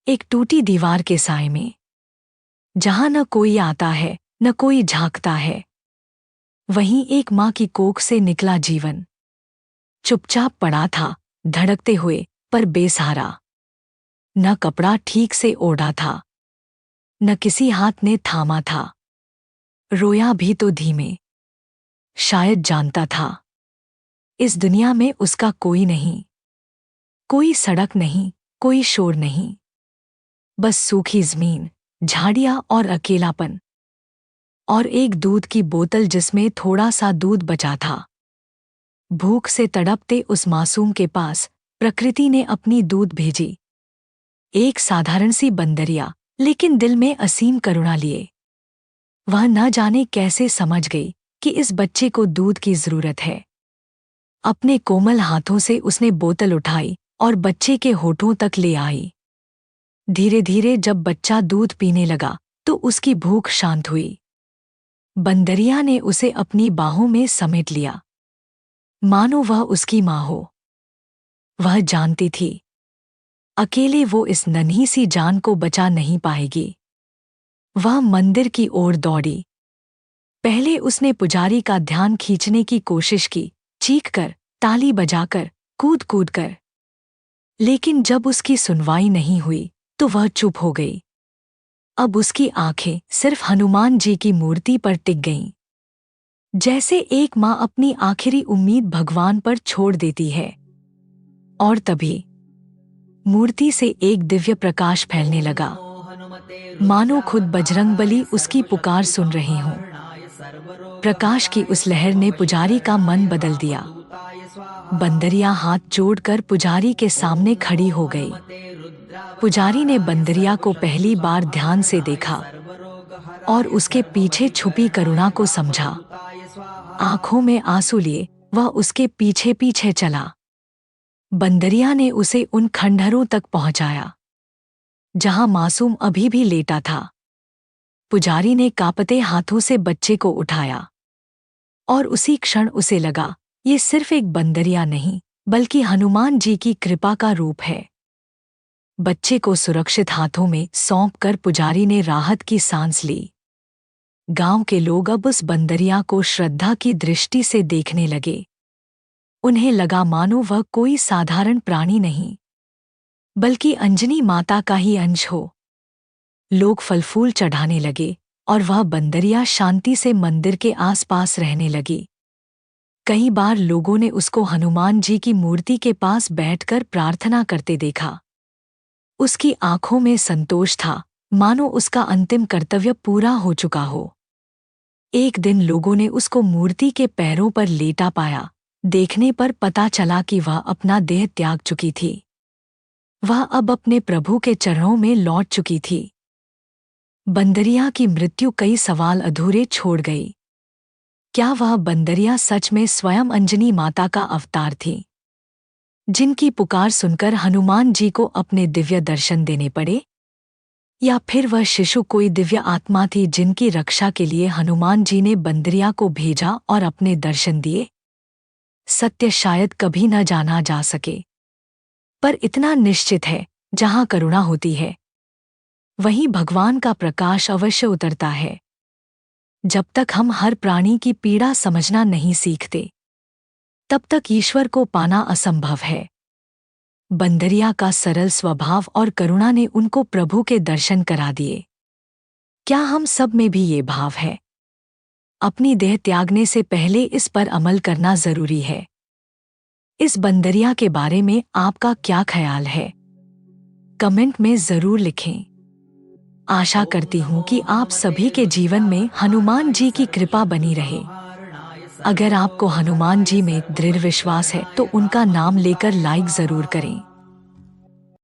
एक टूटी दीवार के साए में, जहां न कोई आता है न कोई झांकता है, वहीं एक माँ की कोख से निकला जीवन चुपचाप पड़ा था, धड़कते हुए पर बेसहारा। न कपड़ा ठीक से ओढ़ा था, न किसी हाथ ने थामा था। रोया भी तो धीमे, शायद जानता था इस दुनिया में उसका कोई नहीं। कोई सड़क नहीं, कोई शोर नहीं, बस सूखी जमीन, झाड़ियां और अकेलापन। और एक दूध की बोतल जिसमें थोड़ा सा दूध बचा था। भूख से तड़पते उस मासूम के पास प्रकृति ने अपनी दूध भेजी। एक साधारण सी बंदरिया, लेकिन दिल में असीम करुणा लिए। वह न जाने कैसे समझ गई कि इस बच्चे को दूध की जरूरत है। अपने कोमल हाथों से उसने बोतल उठाई और बच्चे के होठों तक ले आई। धीरे धीरे जब बच्चा दूध पीने लगा तो उसकी भूख शांत हुई। बंदरिया ने उसे अपनी बाहों में समेट लिया, मानो वह उसकी माँ हो। वह जानती थी अकेले वो इस नन्ही सी जान को बचा नहीं पाएगी। वह मंदिर की ओर दौड़ी। पहले उसने पुजारी का ध्यान खींचने की कोशिश की, चीखकर, ताली बजाकर, कूद कूद कर। लेकिन जब उसकी सुनवाई नहीं हुई तो वह चुप हो गई। अब उसकी आंखें सिर्फ हनुमान जी की मूर्ति पर टिक गईं। जैसे एक माँ अपनी आखिरी उम्मीद भगवान पर छोड़ देती है। और तभी मूर्ति से एक दिव्य प्रकाश फैलने लगा, मानो खुद बजरंगबली उसकी पुकार सुन रहे हों। प्रकाश की उस लहर ने पुजारी का मन बदल दिया। बंदरिया हाथ जोड़कर पुजारी के सामने खड़ी हो गई। पुजारी ने बंदरिया को पहली बार ध्यान से देखा और उसके पीछे छुपी करुणा को समझा। आंखों में आंसू लिए वह उसके पीछे पीछे चला। बंदरिया ने उसे उन खंडहरों तक पहुंचाया जहां मासूम अभी भी लेटा था। पुजारी ने कांपते हाथों से बच्चे को उठाया और उसी क्षण उसे लगा ये सिर्फ एक बंदरिया नहीं बल्कि हनुमान जी की कृपा का रूप है। बच्चे को सुरक्षित हाथों में सौंपकर पुजारी ने राहत की सांस ली। गांव के लोग अब उस बंदरिया को श्रद्धा की दृष्टि से देखने लगे। उन्हें लगा मानो वह कोई साधारण प्राणी नहीं बल्कि अंजनी माता का ही अंश हो। लोग फल फूल चढ़ाने लगे और वह बंदरिया शांति से मंदिर के आसपास रहने लगी। कई बार लोगों ने उसको हनुमान जी की मूर्ति के पास बैठकर प्रार्थना करते देखा। उसकी आंखों में संतोष था, मानो उसका अंतिम कर्तव्य पूरा हो चुका हो। एक दिन लोगों ने उसको मूर्ति के पैरों पर लेटा पाया। देखने पर पता चला कि वह अपना देह त्याग चुकी थी। वह अब अपने प्रभु के चरणों में लौट चुकी थी। बंदरिया की मृत्यु कई सवाल अधूरे छोड़ गई। क्या वह बंदरिया सच में स्वयं अंजनी माता का अवतार थी, जिनकी पुकार सुनकर हनुमान जी को अपने दिव्य दर्शन देने पड़े? या फिर वह शिशु कोई दिव्य आत्मा थी जिनकी रक्षा के लिए हनुमान जी ने बंदरिया को भेजा और अपने दर्शन दिए? सत्य शायद कभी न जाना जा सके, पर इतना निश्चित है, जहां करुणा होती है वहीं भगवान का प्रकाश अवश्य उतरता है। जब तक हम हर प्राणी की पीड़ा समझना नहीं सीखते, तब तक ईश्वर को पाना असंभव है। बंदरिया का सरल स्वभाव और करुणा ने उनको प्रभु के दर्शन करा दिए। क्या हम सब में भी ये भाव है? अपनी देह त्यागने से पहले इस पर अमल करना जरूरी है। इस बंदरिया के बारे में आपका क्या ख्याल है? कमेंट में जरूर लिखें। आशा करती हूँ कि आप सभी के जीवन में हनुमान जी की कृपा बनी रहे। अगर आपको हनुमान जी में दृढ़ विश्वास है तो उनका नाम लेकर लाइक जरूर करें।